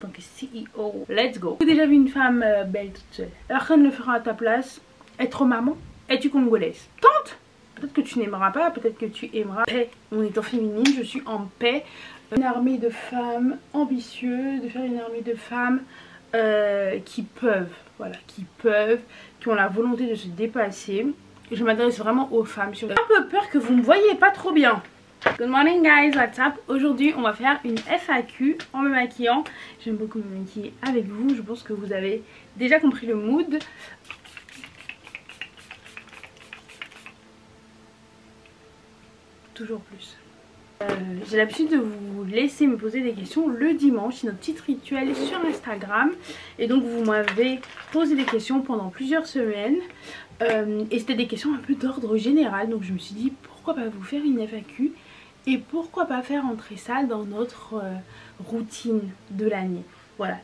Donc CEO, let's go. J'ai déjà vu une femme belle toute seule. Personne ne le fera à ta place. Être maman, es-tu congolaise? Tente. Peut-être que tu n'aimeras pas, peut-être que tu aimeras. Paix. On est en féminine, je suis en paix. Une armée de femmes ambitieuses, de faire une armée de femmes qui peuvent, voilà, qui ont la volonté de se dépasser. Je m'adresse vraiment aux femmes. J'ai un peu peur que vous ne me voyez pas trop bien. Good morning guys, what's up? Aujourd'hui on va faire une FAQ en me maquillant. J'aime beaucoup me maquiller avec vous, je pense que vous avez déjà compris le mood. Toujours plus. J'ai l'habitude de vous laisser me poser des questions le dimanche, c'est notre petit rituel sur Instagram. Et donc vous m'avez posé des questions pendant plusieurs semaines. Et c'était des questions un peu d'ordre général, donc je me suis dit pourquoi pas vous faire une FAQ. Et pourquoi pas faire entrer ça dans notre routine de l'année. Voilà,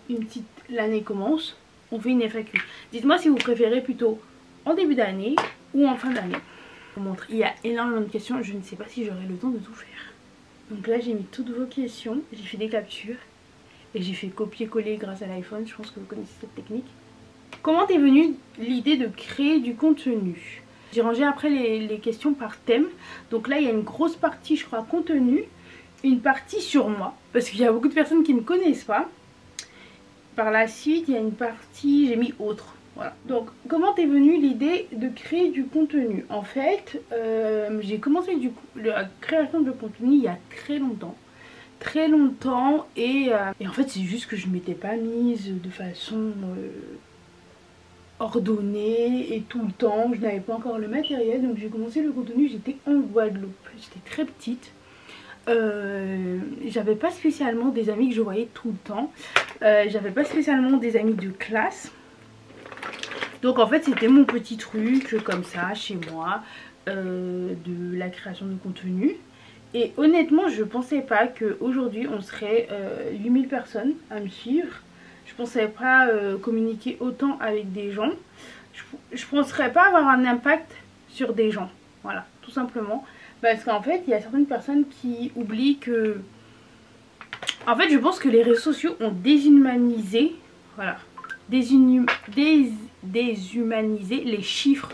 l'année commence, on fait une FAQ. Dites-moi si vous préférez plutôt en début d'année ou en fin d'année. Je vous montre, il y a énormément de questions, je ne sais pas si j'aurai le temps de tout faire. Donc là j'ai mis toutes vos questions, j'ai fait des captures et j'ai fait copier-coller grâce à l'iPhone, je pense que vous connaissez cette technique. Comment t'es venue l'idée de créer du contenu? J'ai rangé après les questions par thème. Donc là il y a une grosse partie je crois contenu, une partie sur moi parce qu'il y a beaucoup de personnes qui ne me connaissent pas. Par la suite il y a une partie, j'ai mis autre. Voilà. Donc comment t'es venue l'idée de créer du contenu? En fait j'ai commencé la création de contenu il y a très longtemps et en fait c'est juste que je m'étais pas mise de façon ordonnée et tout le temps, je n'avais pas encore le matériel, donc j'ai commencé le contenu, j'étais en Guadeloupe, j'étais très petite, j'avais pas spécialement des amis que je voyais tout le temps, j'avais pas spécialement des amis de classe, donc en fait c'était mon petit truc comme ça chez moi, de la création de contenu. Et honnêtement je pensais pas qu'aujourd'hui on serait 8000 personnes à me suivre. Je pensais pas communiquer autant avec des gens. Je penserais pas avoir un impact sur des gens. Voilà, tout simplement. Parce qu'en fait, il y a certaines personnes qui oublient que... En fait, je pense que les réseaux sociaux ont déshumanisé... Voilà. Déshumanisé les chiffres.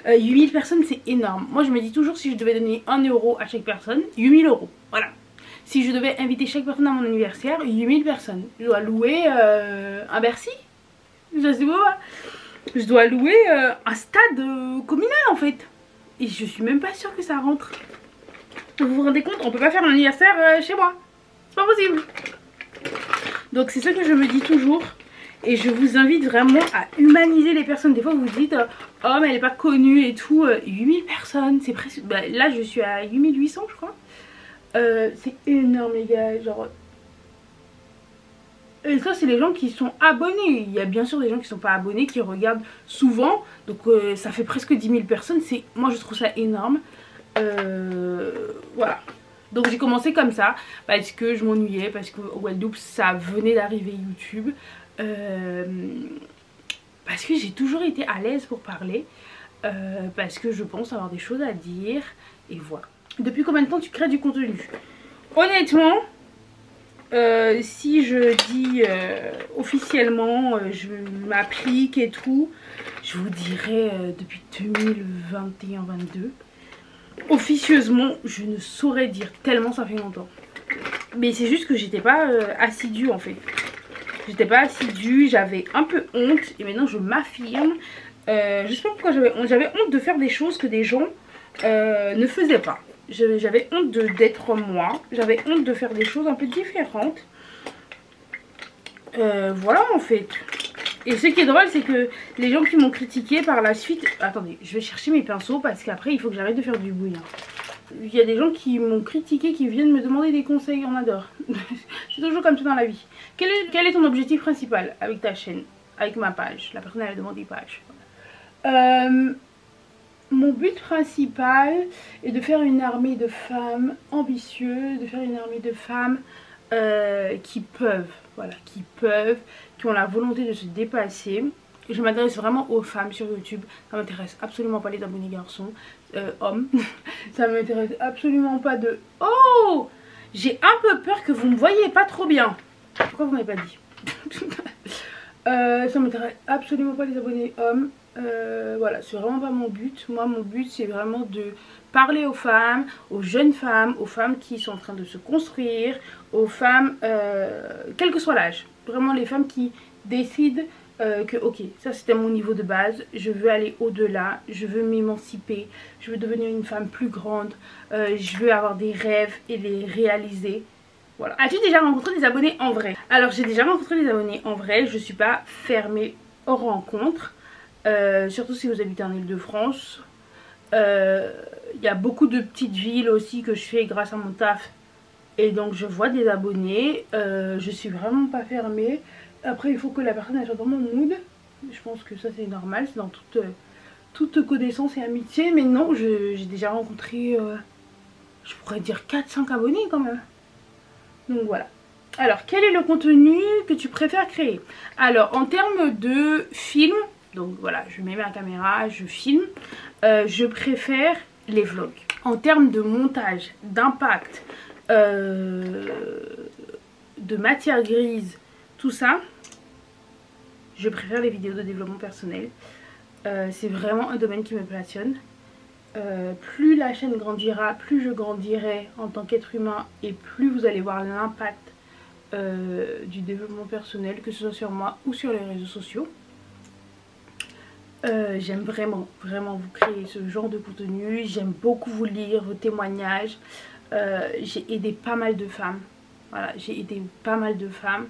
8000 personnes, c'est énorme. Moi, je me dis toujours, si je devais donner 1 euro à chaque personne, 8000 euros. Voilà. Si je devais inviter chaque personne à mon anniversaire, 8000 personnes. Je dois louer un Bercy. Je sais pas. Je dois louer un stade communal en fait. Et je suis même pas sûre que ça rentre. Vous vous rendez compte, on peut pas faire un anniversaire chez moi. C'est pas possible. Donc c'est ça que je me dis toujours. Et je vous invite vraiment à humaniser les personnes. Des fois vous vous dites, oh mais elle est pas connue et tout. 8000 personnes, c'est presque... Bah, là je suis à 8800 je crois. C'est énorme les gars, genre... Et ça c'est les gens qui sont abonnés. Il y a bien sûr des gens qui sont pas abonnés, qui regardent souvent. Donc ça fait presque 10 000 personnes. Moi je trouve ça énorme. Voilà. Donc j'ai commencé comme ça parce que je m'ennuyais, parce qu'au Guadeloupe ça venait d'arriver YouTube. Parce que j'ai toujours été à l'aise pour parler. Parce que je pense avoir des choses à dire. Et voilà. Depuis combien de temps tu crées du contenu? Honnêtement, si je dis officiellement, je m'applique et tout, je vous dirais depuis 2021-22. Officieusement, je ne saurais dire tellement ça fait longtemps. Mais c'est juste que j'étais pas assidue en fait. J'étais pas assidue, j'avais un peu honte et maintenant je m'affirme. Je sais pas pourquoi j'avais honte. J'avais honte de faire des choses que des gens ne faisaient pas. J'avais honte d'être moi. J'avais honte de faire des choses un peu différentes. Voilà en fait. Et ce qui est drôle c'est que les gens qui m'ont critiqué par la suite... Attendez, je vais chercher mes pinceaux parce qu'après il faut que j'arrête de faire du bruit. Il y a des gens qui m'ont critiqué, qui viennent me demander des conseils, on adore. C'est toujours comme ça dans la vie. Quel est ton objectif principal avec ta chaîne? Avec ma page? La personne elle a demandé page. Mon but principal est de faire une armée de femmes ambitieuses, de faire une armée de femmes qui peuvent, voilà, qui ont la volonté de se dépasser. Je m'adresse vraiment aux femmes sur YouTube. Ça m'intéresse absolument pas les abonnés garçons, hommes. Ça m'intéresse absolument pas de... Oh, j'ai un peu peur que vous me voyez pas trop bien. Pourquoi vous m'avez pas dit? Ça m'intéresse absolument pas les abonnés hommes. Voilà, c'est vraiment pas mon but. Moi, mon but, c'est vraiment de parler aux femmes, aux jeunes femmes, aux femmes qui sont en train de se construire, aux femmes, quel que soit l'âge. Vraiment les femmes qui décident que ok, ça c'était mon niveau de base, je veux aller au-delà, je veux m'émanciper, je veux devenir une femme plus grande, je veux avoir des rêves et les réaliser. Voilà. As-tu déjà rencontré des abonnés en vrai? Alors j'ai déjà rencontré des abonnés en vrai, je suis pas fermée aux rencontres, surtout si vous habitez en Île-de-France. Il y a beaucoup de petites villes aussi que je fais grâce à mon taf et donc je vois des abonnés. Je suis vraiment pas fermée. Après il faut que la personne elle soit dans mon mood. Je pense que ça c'est normal, c'est dans toute connaissance et amitié. Mais non, j'ai déjà rencontré je pourrais dire 4-5 abonnés quand même. Donc voilà. Alors quel est le contenu que tu préfères créer? Alors en termes de film, donc voilà, je mets ma caméra, je filme, je préfère les vlogs. En termes de montage, d'impact, de matière grise, tout ça, je préfère les vidéos de développement personnel. C'est vraiment un domaine qui me passionne. Plus la chaîne grandira, plus je grandirai en tant qu'être humain et plus vous allez voir l'impact du développement personnel, que ce soit sur moi ou sur les réseaux sociaux. J'aime vraiment vous créer ce genre de contenu, j'aime beaucoup vous lire vos témoignages. J'ai aidé pas mal de femmes, voilà, j'ai aidé pas mal de femmes.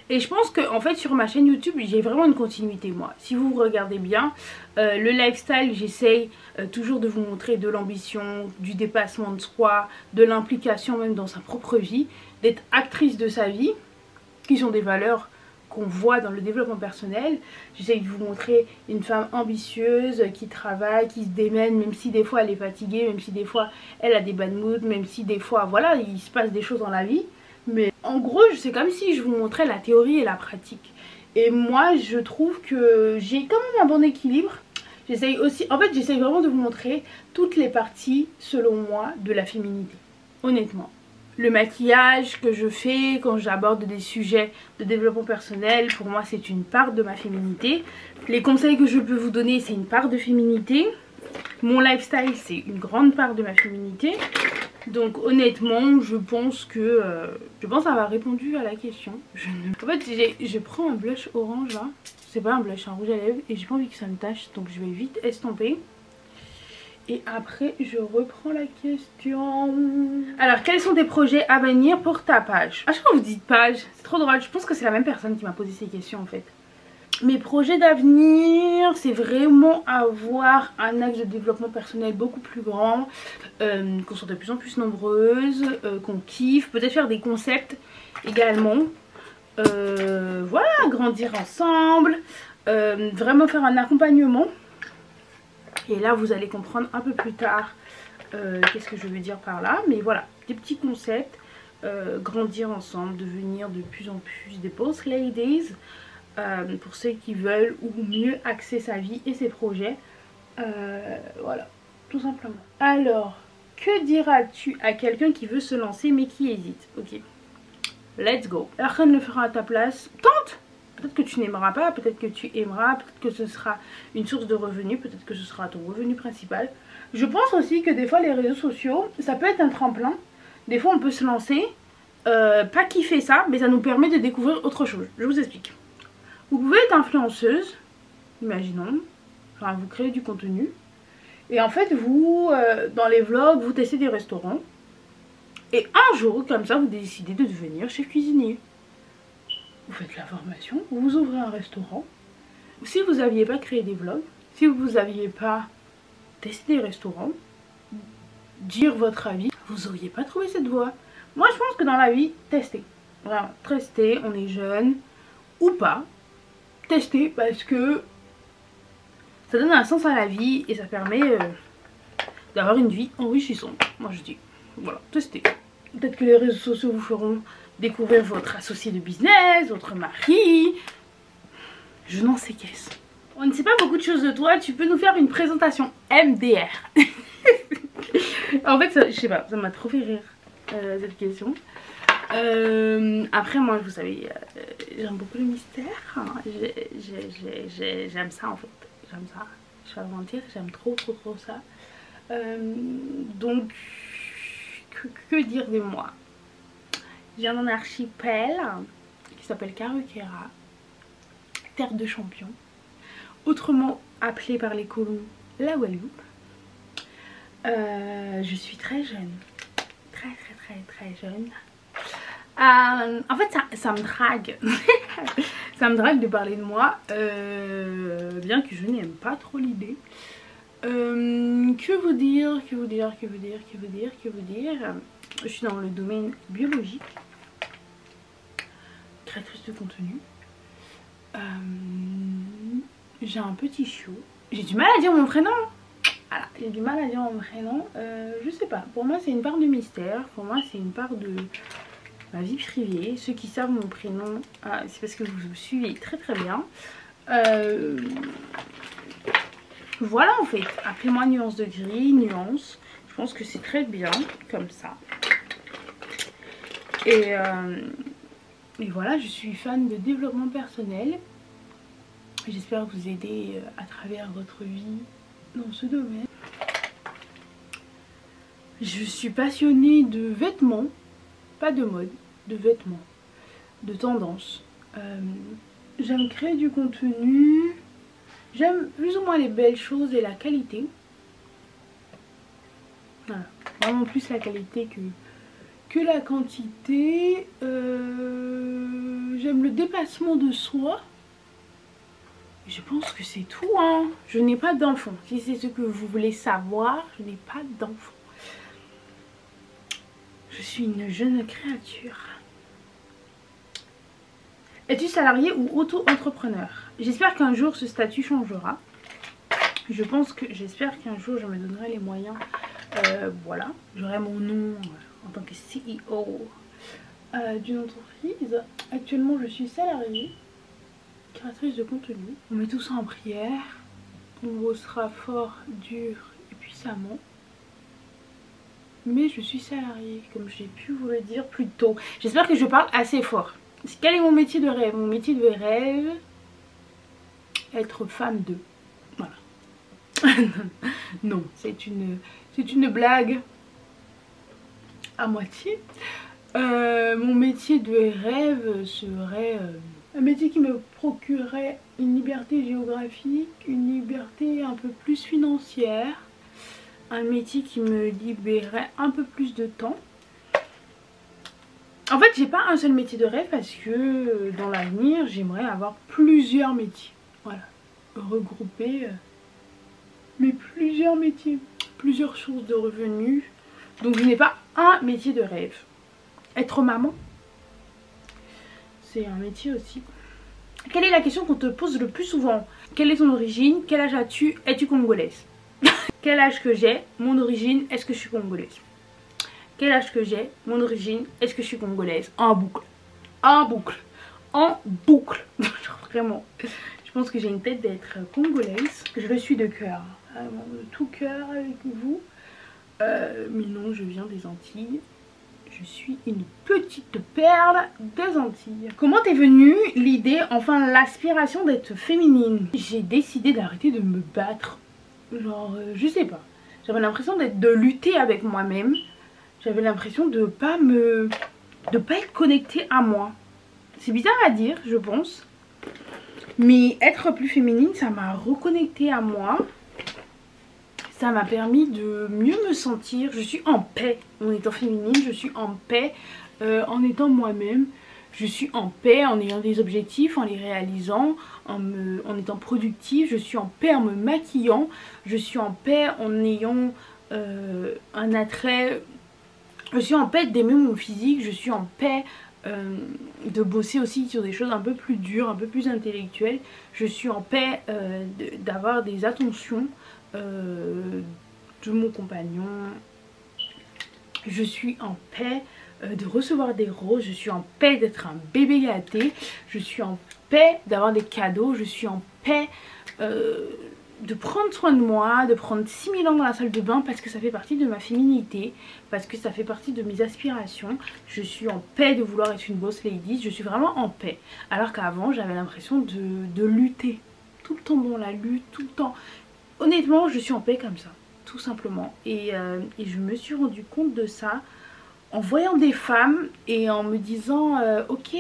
Et je pense que en fait sur ma chaîne YouTube j'ai vraiment une continuité moi. Si vous regardez bien, le lifestyle, j'essaye toujours de vous montrer de l'ambition, du dépassement de soi, de l'implication même dans sa propre vie, d'être actrice de sa vie, qui sont des valeurs qu'on voit dans le développement personnel. J'essaye de vous montrer une femme ambitieuse, qui travaille, qui se démène, même si des fois elle est fatiguée, même si des fois elle a des bad moods, même si des fois voilà il se passe des choses dans la vie. Mais en gros c'est comme si je vous montrais la théorie et la pratique. Et moi je trouve que j'ai quand même un bon équilibre. J'essaye aussi, en fait j'essaye vraiment de vous montrer toutes les parties selon moi de la féminité, honnêtement. Le maquillage que je fais quand j'aborde des sujets de développement personnel, pour moi c'est une part de ma féminité. Les conseils que je peux vous donner, c'est une part de féminité. Mon lifestyle, c'est une grande part de ma féminité. Donc honnêtement, je pense avoir répondu à la question. En fait, je prends un blush orange là. C'est pas un blush, c'est un rouge à lèvres. Et j'ai pas envie que ça me tache, donc je vais vite estomper. Et après je reprends la question. Alors quels sont tes projets à venir pour ta page? À chaque fois vous dites page, c'est trop drôle. Je pense que c'est la même personne qui m'a posé ces questions en fait. Mes projets d'avenir, c'est vraiment avoir un axe de développement personnel beaucoup plus grand, qu'on soit de plus en plus nombreuses, qu'on kiffe, peut-être faire des concepts également. Voilà, grandir ensemble, vraiment faire un accompagnement. Et là vous allez comprendre un peu plus tard qu'est-ce que je veux dire par là. Mais voilà, des petits concepts, grandir ensemble, devenir de plus en plus des boss ladies, pour ceux qui veulent ou mieux axer sa vie et ses projets. Voilà, tout simplement. Alors, que diras-tu à quelqu'un qui veut se lancer mais qui hésite? Ok, let's go. Personne ne le fera à ta place. Tente! Peut-être que tu n'aimeras pas, peut-être que tu aimeras, peut-être que ce sera une source de revenus, peut-être que ce sera ton revenu principal. Je pense aussi que des fois les réseaux sociaux, ça peut être un tremplin. Des fois on peut se lancer, pas kiffer ça, mais ça nous permet de découvrir autre chose. Je vous explique. Vous pouvez être influenceuse, imaginons, enfin vous créez du contenu. Et en fait vous, dans les vlogs, vous testez des restaurants. Et un jour, comme ça, vous décidez de devenir chef cuisinier. Vous faites la formation, vous ouvrez un restaurant. Si vous n'aviez pas créé des vlogs, si vous n'aviez pas testé des restaurants, dire votre avis, vous n'auriez pas trouvé cette voie. Moi je pense que dans la vie, testez. Vraiment, testez, on est jeune ou pas. Testez parce que ça donne un sens à la vie et ça permet d'avoir une vie enrichissante. Moi je dis, voilà, testez. Peut-être que les réseaux sociaux vous feront découvrir votre associé de business, votre mari. Je n'en sais qu'est-ce. On ne sait pas beaucoup de choses de toi, tu peux nous faire une présentation MDR. En fait, ça, je sais pas, ça m'a trop fait rire cette question. Après moi vous savez, j'aime beaucoup le mystère, j'aime ça en fait, j'aime ça, je vais pas mentir, j'aime trop ça. Donc que dire de moi? Je viens d'un archipel qui s'appelle Karukera, terre de champions, autrement appelée par les colons la Guadeloupe. Je suis très jeune, très jeune. En fait ça me drague. Ça me drague de parler de moi, bien que je n'aime pas trop l'idée. Que vous dire? Je suis dans le domaine biologique, créatrice de contenu. J'ai un petit chiot. J'ai du mal à dire mon prénom. Voilà, j'ai du mal à dire mon prénom. Je sais pas, pour moi c'est une part de mystère, pour moi c'est une part de ma vie privée. Ceux qui savent mon prénom, c'est parce que vous me suivez très bien. Voilà en fait, appelez-moi Nuance de Gris, Nuance. Je pense que c'est très bien comme ça. Et voilà, je suis fan de développement personnel. J'espère vous aider à travers votre vie dans ce domaine. Je suis passionnée de vêtements, pas de mode, de vêtements, de tendance. J'aime créer du contenu. J'aime plus ou moins les belles choses et la qualité. Voilà, vraiment plus la qualité que la quantité. J'aime le dépassement de soi. Je pense que c'est tout, hein. Je n'ai pas d'enfant. Si c'est ce que vous voulez savoir, je n'ai pas d'enfant. Je suis une jeune créature. Es-tu salarié ou auto-entrepreneur? J'espère qu'un jour ce statut changera. J'espère qu'un jour je me donnerai les moyens. Voilà, j'aurai mon nom en tant que CEO d'une entreprise. Actuellement je suis salariée, créatrice de contenu. On met tout ça en prière. On bossera fort, dur et puissamment. Mais je suis salariée, comme j'ai pu vous le dire plus tôt. J'espère que je parle assez fort. Quel est mon métier de rêve? Mon métier de rêve, être femme de. Voilà. Non, c'est une blague à moitié. Mon métier de rêve serait un métier qui me procurerait une liberté géographique, une liberté un peu plus financière, un métier qui me libérerait un peu plus de temps. En fait, j'ai pas un seul métier de rêve parce que dans l'avenir, j'aimerais avoir plusieurs métiers. Voilà, regrouper mais plusieurs métiers, plusieurs sources de revenus. Donc je n'ai pas un métier de rêve. Être maman, c'est un métier aussi. Quelle est la question qu'on te pose le plus souvent? Quelle est ton origine? Quel âge as-tu? Es-tu congolaise? Quel âge que j'ai? Mon origine? Est-ce que je suis congolaise? Quel âge que j'ai? Mon origine? Est-ce que je suis congolaise? En boucle. En boucle. En boucle. Genre vraiment. Je pense que j'ai une tête d'être congolaise. Je le suis de cœur. Vraiment de tout cœur avec vous. Mais non, je viens des Antilles. Je suis une petite perle des Antilles. Comment t'es venue l'idée, enfin l'aspiration d'être féminine? J'ai décidé d'arrêter de me battre. Genre, je sais pas. J'avais l'impression de lutter avec moi-même. J'avais l'impression de pas être connectée à moi. C'est bizarre à dire, je pense. Mais être plus féminine, ça m'a reconnectée à moi. Ça m'a permis de mieux me sentir. Je suis en paix en étant féminine. Je suis en paix en étant moi-même. Je suis en paix en ayant des objectifs, en les réalisant, en étant productive. Je suis en paix en me maquillant. Je suis en paix en ayant un attrait. Je suis en paix d'aimer mon physique. Je suis en paix de bosser aussi sur des choses un peu plus dures, un peu plus intellectuelles. Je suis en paix d'avoir des attentions de mon compagnon. Je suis en paix de recevoir des roses. Je suis en paix d'être un bébé gâté. Je suis en paix d'avoir des cadeaux. Je suis en paix de prendre soin de moi, de prendre 6000 ans dans la salle de bain parce que ça fait partie de ma féminité, parce que ça fait partie de mes aspirations. Je suis en paix de vouloir être une boss lady, je suis vraiment en paix. Alors qu'avant j'avais l'impression de lutter, tout le temps dans la lutte, tout le temps. Honnêtement je suis en paix comme ça, tout simplement. Et je me suis rendu compte de ça en voyant des femmes et en me disant ok,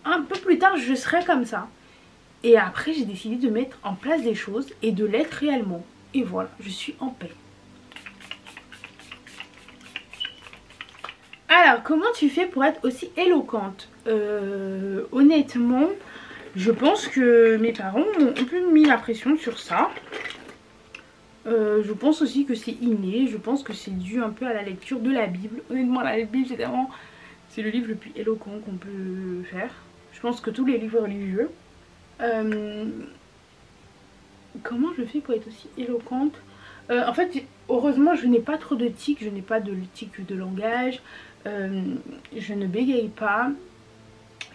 un peu plus tard je serai comme ça. Et après j'ai décidé de mettre en place des choses et de l'être réellement. Et voilà, je suis en paix. Alors, comment tu fais pour être aussi éloquente? Honnêtement, je pense que mes parents m'ont un peu mis la pression sur ça. Je pense aussi que c'est inné, je pense que c'est dû un peu à la lecture de la Bible. Honnêtement, la Bible c'est le livre le plus éloquent qu'on peut faire. Je pense que tous les livres religieux. Comment je fais pour être aussi éloquente? En fait, heureusement, je n'ai pas trop de tics, je n'ai pas de tics de langage, je ne bégaye pas.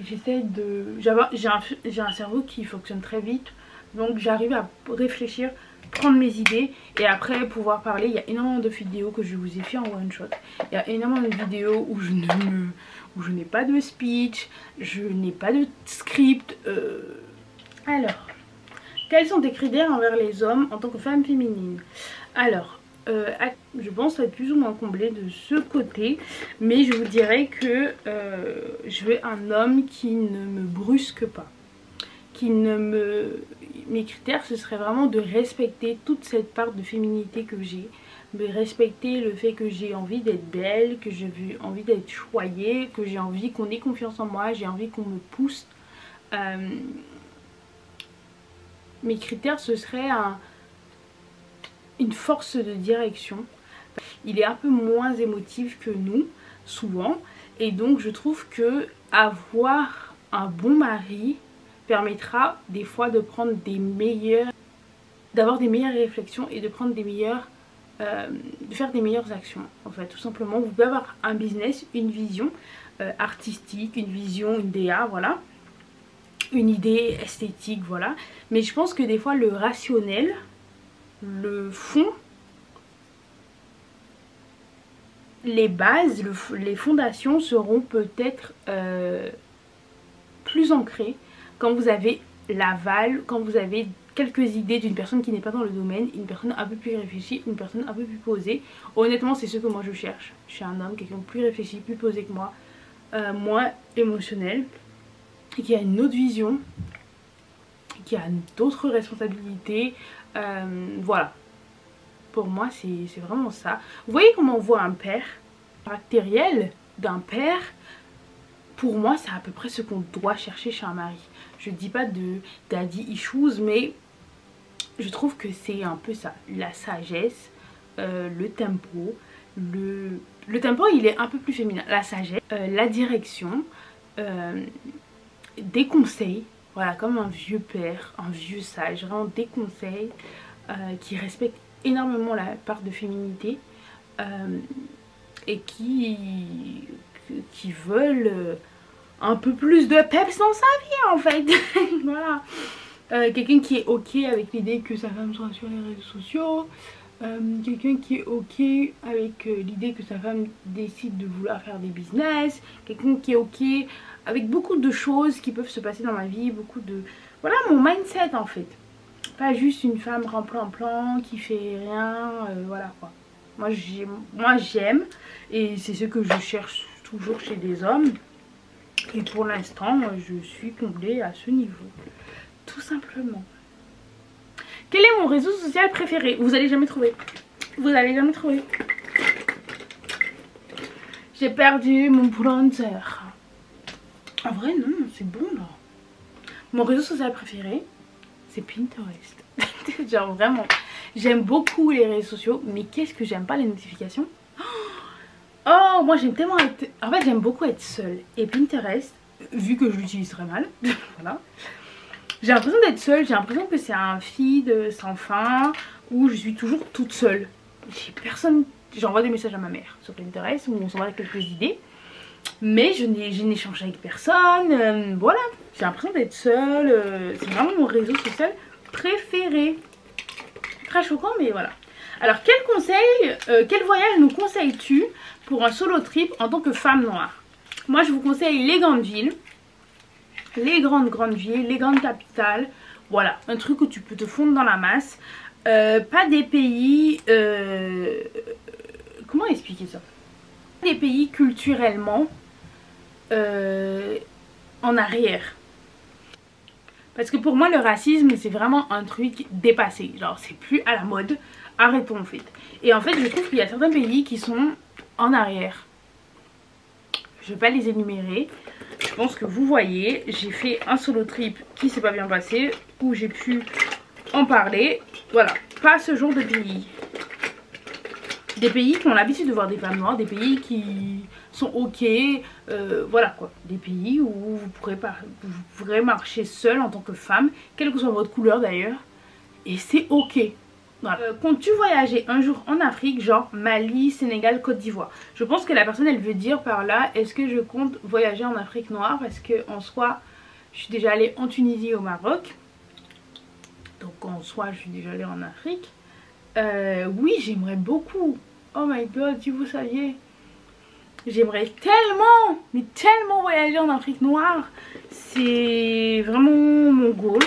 J'essaie de... J'ai un cerveau qui fonctionne très vite, donc j'arrive à réfléchir, prendre mes idées et après pouvoir parler. Il y a énormément de vidéos que je vous ai fait en one shot. Il y a énormément de vidéos où je n'ai pas de speech, je n'ai pas de script. Alors, quels sont tes critères envers les hommes en tant que femme féminine? Alors, je pense être plus ou moins comblée de ce côté, mais je vous dirais que je veux un homme qui ne me brusque pas, mes critères ce serait vraiment de respecter toute cette part de féminité que j'ai, de respecter le fait que j'ai envie d'être belle, que j'ai envie d'être choyée, que j'ai envie qu'on ait confiance en moi, j'ai envie qu'on me pousse. Mes critères ce serait une force de direction. Il est un peu moins émotif que nous, souvent, et donc je trouve que avoir un bon mari permettra des fois de prendre d'avoir des meilleures réflexions et de prendre de faire des meilleures actions. En fait, tout simplement, vous pouvez avoir un business, une vision artistique, une vision, une DA, voilà, une idée esthétique, voilà. Mais je pense que des fois le rationnel, le fond, les bases, les fondations seront peut-être plus ancrées quand vous avez l'aval, quand vous avez quelques idées d'une personne qui n'est pas dans le domaine, une personne un peu plus réfléchie, une personne un peu plus posée. Honnêtement, c'est ce que moi je cherche. Je suis un homme, quelqu'un de plus réfléchi, plus posé que moi, moins émotionnel, et qui a une autre vision, qui a d'autres responsabilités. Voilà. Pour moi, c'est vraiment ça. Vous voyez comment on voit un père caractériel d'un père? Pour moi, c'est à peu près ce qu'on doit chercher chez un mari. Je dis pas de daddy issues, mais je trouve que c'est un peu ça. La sagesse, le tempo. Le tempo, il est un peu plus féminin. La sagesse, la direction, des conseils. Voilà, comme un vieux père, un vieux sage. Vraiment des conseils qui respectent énormément la part de féminité et qui veulent un peu plus de peps dans sa vie en fait. Voilà. Quelqu'un qui est ok avec l'idée que sa femme soit sur les réseaux sociaux, quelqu'un qui est ok avec l'idée que sa femme décide de vouloir faire des business, quelqu'un qui est ok avec beaucoup de choses qui peuvent se passer dans ma vie, beaucoup de... Voilà mon mindset en fait. Pas juste une femme remplan-plan qui fait rien, voilà quoi. Moi j'aime et c'est ce que je cherche toujours chez des hommes. Et pour l'instant, je suis comblée à ce niveau. Tout simplement. Quel est mon réseau social préféré? Vous allez jamais trouver. Vous allez jamais trouver. J'ai perdu mon bronzer. En vrai, non, c'est bon là. Mon réseau social préféré, c'est Pinterest. Genre vraiment, j'aime beaucoup les réseaux sociaux, mais qu'est-ce que j'aime pas les notifications? Oh, moi j'aime tellement être... En fait, j'aime beaucoup être seule. Et Pinterest, vu que je l'utilise très mal, voilà. J'ai l'impression d'être seule, j'ai l'impression que c'est un feed sans fin, où je suis toujours toute seule. J'ai personne... J'envoie des messages à ma mère sur Pinterest, où on s'envoie quelques idées. Mais je n'échange avec personne, voilà. J'ai l'impression d'être seule, c'est vraiment mon réseau social préféré. Très choquant, mais voilà. Alors quel voyage nous conseilles-tu pour un solo trip en tant que femme noire? Moi je vous conseille les grandes villes, les grandes villes, les grandes capitales. Voilà, un truc où tu peux te fondre dans la masse. Pas des pays... comment expliquer ça? Des pays culturellement en arrière. Parce que pour moi le racisme c'est vraiment un truc dépassé. Genre c'est plus à la mode. Arrêtons en fait. Et en fait je trouve qu'il y a certains pays qui sont en arrière. Je vais pas les énumérer. Je pense que vous voyez, j'ai fait un solo trip qui s'est pas bien passé, où j'ai pu en parler. Voilà, pas ce genre de pays. Des pays qui ont l'habitude de voir des femmes noires, des pays qui sont ok, voilà quoi. Des pays où vous pourrez marcher seule en tant que femme, quelle que soit votre couleur d'ailleurs, et c'est ok. Voilà. Comptes-tu voyager un jour en Afrique, genre Mali, Sénégal, Côte d'Ivoire? Je pense que la personne elle veut dire par là, est-ce que je compte voyager en Afrique noire? Parce que en soi, je suis déjà allée en Tunisie et au Maroc. Donc en soi, je suis déjà allée en Afrique. Oui, j'aimerais beaucoup. Oh my god, si vous saviez. J'aimerais tellement, mais tellement voyager en Afrique noire. C'est vraiment mon goal.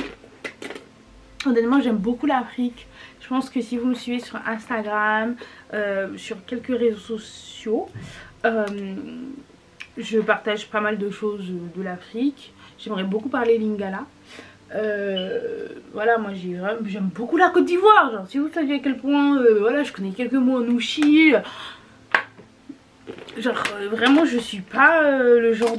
Honnêtement, j'aime beaucoup l'Afrique. Je pense que si vous me suivez sur Instagram, sur quelques réseaux sociaux, je partage pas mal de choses de l'Afrique. J'aimerais beaucoup parler lingala. Voilà, moi j'aime beaucoup la Côte d'Ivoire. Genre si vous saviez à quel point, voilà, je connais quelques mots en ouchi. Genre vraiment je suis pas le genre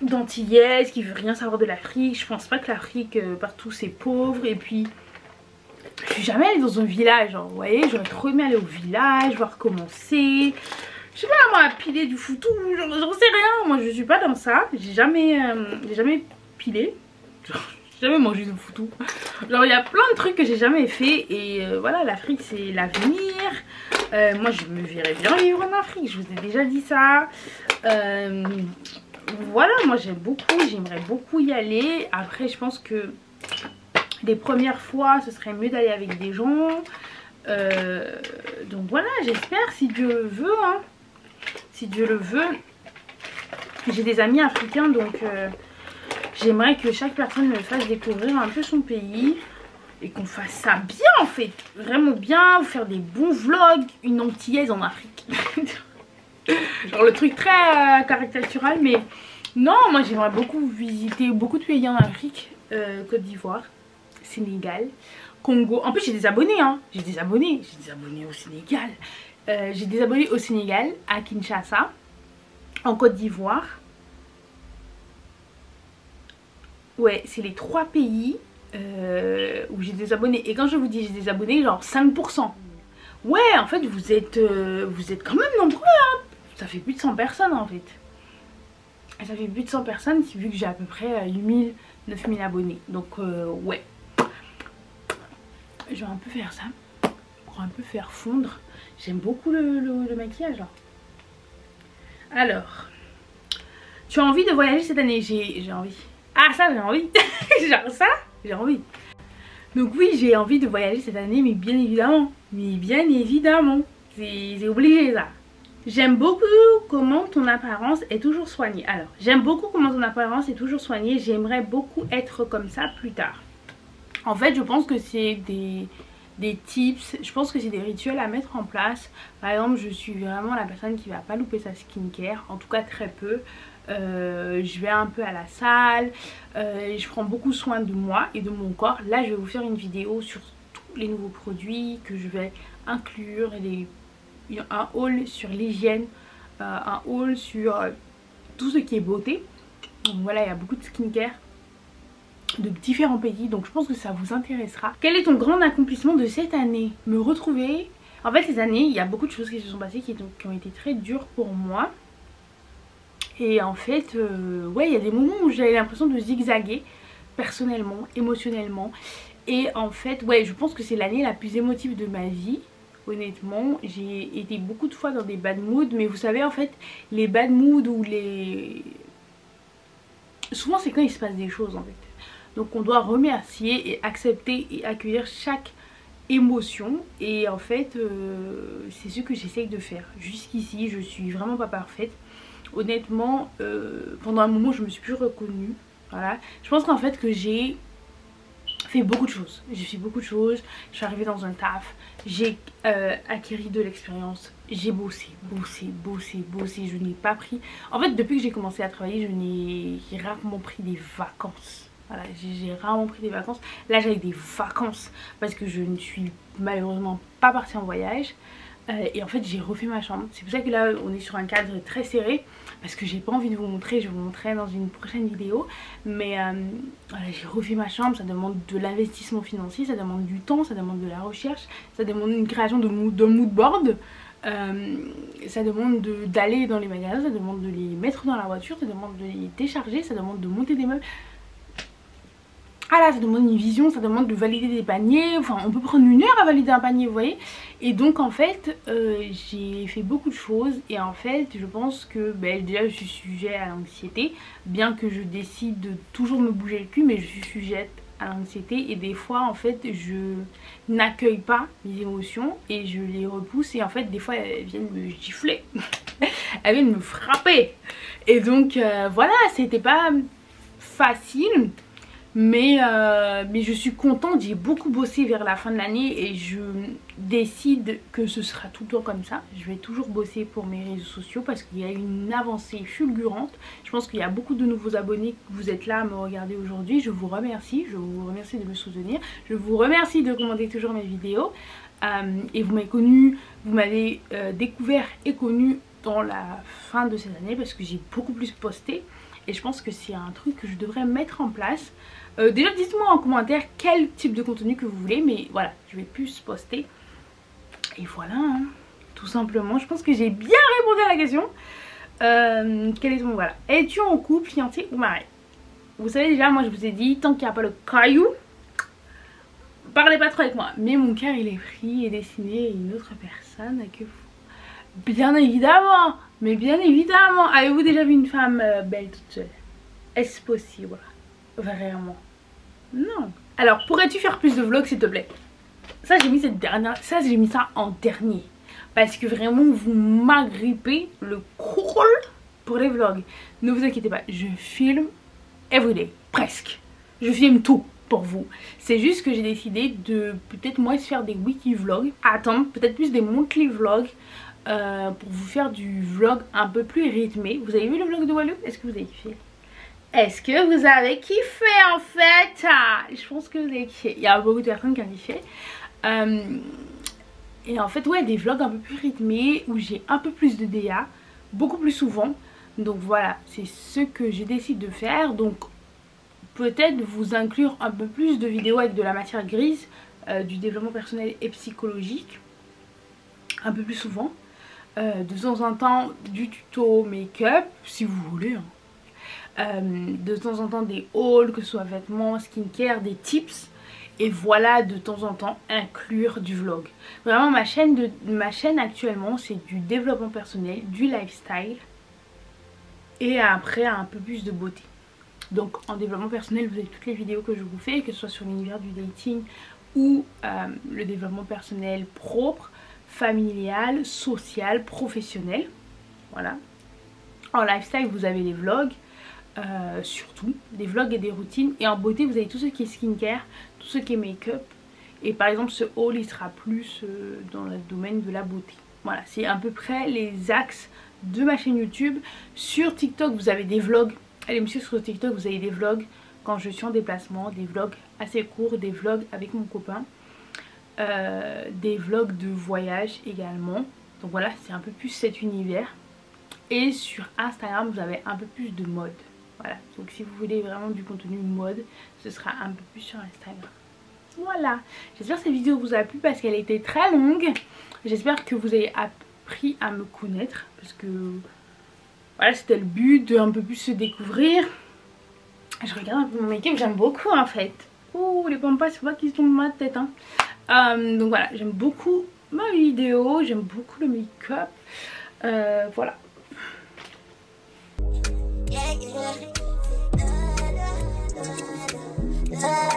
d'antillaise qui veut rien savoir de l'Afrique. Je pense pas que l'Afrique partout c'est pauvre. Et puis je suis jamais allée dans un village, genre, vous voyez, j'aurais trop aimé aller au village, voir comment c'est. Je sais pas, moi, piler du foutou, j'en sais rien, moi je suis pas dans ça. J'ai jamais pilé, genre, j'ai jamais mangé de foutou. Genre il y a plein de trucs que j'ai jamais fait et voilà, l'Afrique c'est l'avenir. Moi je me verrais bien vivre en Afrique, je vous ai déjà dit ça. Voilà, moi j'aime beaucoup, j'aimerais beaucoup y aller. Après je pense que les premières fois ce serait mieux d'aller avec des gens. Donc voilà, j'espère si Dieu le veut, hein. Si Dieu le veut. J'ai des amis africains donc j'aimerais que chaque personne me fasse découvrir un peu son pays. Et qu'on fasse ça bien en fait. Vraiment bien, vous faire des bons vlogs. Une antillaise en Afrique. Genre le truc très caricatural. Mais non, moi j'aimerais beaucoup visiter beaucoup de pays en Afrique. Côte d'Ivoire, Sénégal, Congo. En plus j'ai des abonnés hein. J'ai des abonnés au Sénégal. J'ai des abonnés au Sénégal, à Kinshasa, en Côte d'Ivoire. Ouais, c'est les 3 pays où j'ai des abonnés. Et quand je vous dis j'ai des abonnés, genre 5%. Ouais, en fait vous êtes quand même nombreux hein. Ça fait plus de 100 personnes en fait. Ça fait plus de 100 personnes vu que j'ai à peu près 8000, 9000 abonnés. Donc ouais. Je vais un peu faire ça. Pour un peu faire fondre. J'aime beaucoup le maquillage là. Alors. Tu as envie de voyager cette année? J'ai envie. Ah ça j'ai envie. Genre ça j'ai envie. Donc oui j'ai envie de voyager cette année mais bien évidemment. Mais bien évidemment. C'est obligé ça. J'aime beaucoup comment ton apparence est toujours soignée. Alors j'aime beaucoup comment ton apparence est toujours soignée. J'aimerais beaucoup être comme ça plus tard. En fait je pense que c'est des tips, je pense que c'est des rituels à mettre en place. Par exemple je suis vraiment la personne qui va pas louper sa skincare, en tout cas très peu. Je vais un peu à la salle, je prends beaucoup soin de moi et de mon corps. Là je vais vous faire une vidéo sur tous les nouveaux produits que je vais inclure, un haul sur l'hygiène, un haul sur tout ce qui est beauté. Donc voilà, il y a beaucoup de skincare de différents pays, donc je pense que ça vous intéressera. Quel est ton grand accomplissement de cette année? Me retrouver. En fait cette année il y a beaucoup de choses qui se sont passées qui ont été très dures pour moi. Et en fait ouais il y a des moments où j'avais l'impression de zigzaguer personnellement, émotionnellement. Et en fait ouais je pense que c'est l'année la plus émotive de ma vie. Honnêtement j'ai été beaucoup de fois dans des bad moods. Mais vous savez en fait les bad moods ou les... Souvent c'est quand il se passe des choses en fait. Donc on doit remercier et accepter et accueillir chaque émotion et en fait c'est ce que j'essaye de faire. Jusqu'ici je suis vraiment pas parfaite. Honnêtement pendant un moment je me suis plus reconnue. Voilà. Je pense qu'en fait que j'ai fait beaucoup de choses. J'ai fait beaucoup de choses. Je suis arrivée dans un taf. J'ai acquis de l'expérience. J'ai bossé. Je n'ai pas pris... En fait depuis que j'ai commencé à travailler j'ai rarement pris des vacances. Voilà, j'ai rarement pris des vacances. Là j'avais des vacances parce que je ne suis malheureusement pas partie en voyage. Et en fait j'ai refait ma chambre. C'est pour ça que là on est sur un cadre très serré. Parce que j'ai pas envie de vous montrer. Je vais vous montrer dans une prochaine vidéo. Mais voilà, j'ai refait ma chambre. Ça demande de l'investissement financier. Ça demande du temps. Ça demande de la recherche. Ça demande une création d'un mood board. Ça demande d'aller dans les magasins. Ça demande de les mettre dans la voiture. Ça demande de les décharger. Ça demande de monter des meubles. Ah là, ça demande une vision, ça demande de valider des paniers. Enfin, on peut prendre 1 heure à valider un panier, vous voyez. Et donc, en fait, j'ai fait beaucoup de choses. Et en fait, je pense que déjà, je suis sujet à l'anxiété. Bien que je décide de toujours me bouger le cul, mais je suis sujette à l'anxiété. Et des fois, en fait, je n'accueille pas mes émotions et je les repousse. Et en fait, des fois, elles viennent me gifler. Elles viennent me frapper. Et donc, voilà, c'était pas facile. Mais je suis contente, j'ai beaucoup bossé vers la fin de l'année et je décide que ce sera tout le temps comme ça. Je vais toujours bosser pour mes réseaux sociaux parce qu'il y a une avancée fulgurante. Je pense qu'il y a beaucoup de nouveaux abonnés, que vous êtes là à me regarder aujourd'hui. Je vous remercie de me soutenir. Je vous remercie de commenter toujours mes vidéos. Et vous m'avez connu, vous m'avez découvert et connu dans la fin de cette année parce que j'ai beaucoup plus posté. Et je pense que c'est un truc que je devrais mettre en place. Déjà dites-moi en commentaire quel type de contenu que vous voulez. Mais voilà, je vais plus poster. Et voilà, hein, tout simplement. Je pense que j'ai bien répondu à la question. Quel est ton... Voilà. Es-tu en couple, fiancé ou marié? Vous savez déjà, moi je vous ai dit, tant qu'il n'y a pas le caillou, parlez pas trop avec moi. Mais mon cœur il est pris et destiné à une autre personne que vous. Bien évidemment. Mais bien évidemment. Avez-vous déjà vu une femme belle toute seule? Est-ce possible? Vraiment? Non. Alors, pourrais-tu faire plus de vlogs s'il te plaît? Ça, j'ai mis cette dernière. Ça, j'ai mis ça en dernier. Parce que vraiment, vous m'agrippez le crawl pour les vlogs. Ne vous inquiétez pas, je filme everyday. Presque. Je filme tout pour vous. C'est juste que j'ai décidé de peut-être moins faire des weekly vlogs. Attendre peut-être plus des monthly vlogs. Pour vous faire du vlog un peu plus rythmé. Vous avez vu le vlog de Walou? Est-ce que vous avez kiffé? Est-ce que vous avez kiffé en fait? Je pense que vous avez kiffé. Il y a beaucoup de personnes qui ont kiffé. Et en fait ouais, des vlogs un peu plus rythmés où j'ai un peu plus de DA, beaucoup plus souvent. Donc voilà, c'est ce que je décide de faire. Donc peut-être vous inclure un peu plus de vidéos avec de la matière grise, du développement personnel et psychologique. Un peu plus souvent. De temps en temps du tuto make-up si vous voulez. De temps en temps des hauls, que ce soit vêtements, skincare, des tips. Et voilà, de temps en temps inclure du vlog. Vraiment ma chaîne actuellement c'est du développement personnel, du lifestyle. Et après un peu plus de beauté. Donc en développement personnel vous avez toutes les vidéos que je vous fais, que ce soit sur l'univers du dating ou le développement personnel propre, familial, social, professionnel. Voilà. En lifestyle vous avez les vlogs. Surtout des vlogs et des routines, et en beauté vous avez tout ce qui est skincare, tout ce qui est make-up, et par exemple ce haul il sera plus dans le domaine de la beauté. Voilà, c'est à peu près les axes de ma chaîne YouTube. Sur TikTok vous avez des vlogs, allez me suivre sur TikTok, vous avez des vlogs quand je suis en déplacement, des vlogs assez courts, des vlogs avec mon copain, des vlogs de voyage également. Donc voilà, c'est un peu plus cet univers. Et sur Instagram vous avez un peu plus de mode. Voilà, donc si vous voulez vraiment du contenu mode, ce sera un peu plus sur Instagram. Voilà, j'espère que cette vidéo vous a plu parce qu'elle était très longue. J'espère que vous avez appris à me connaître parce que voilà, c'était le but, de un peu plus se découvrir. Je regarde un peu mon make-up, j'aime beaucoup en fait. Ouh, les pompas, c'est pas qu'ils tombent de ma tête hein. Donc voilà, j'aime beaucoup ma vidéo, j'aime beaucoup le make-up. Voilà. Yeah.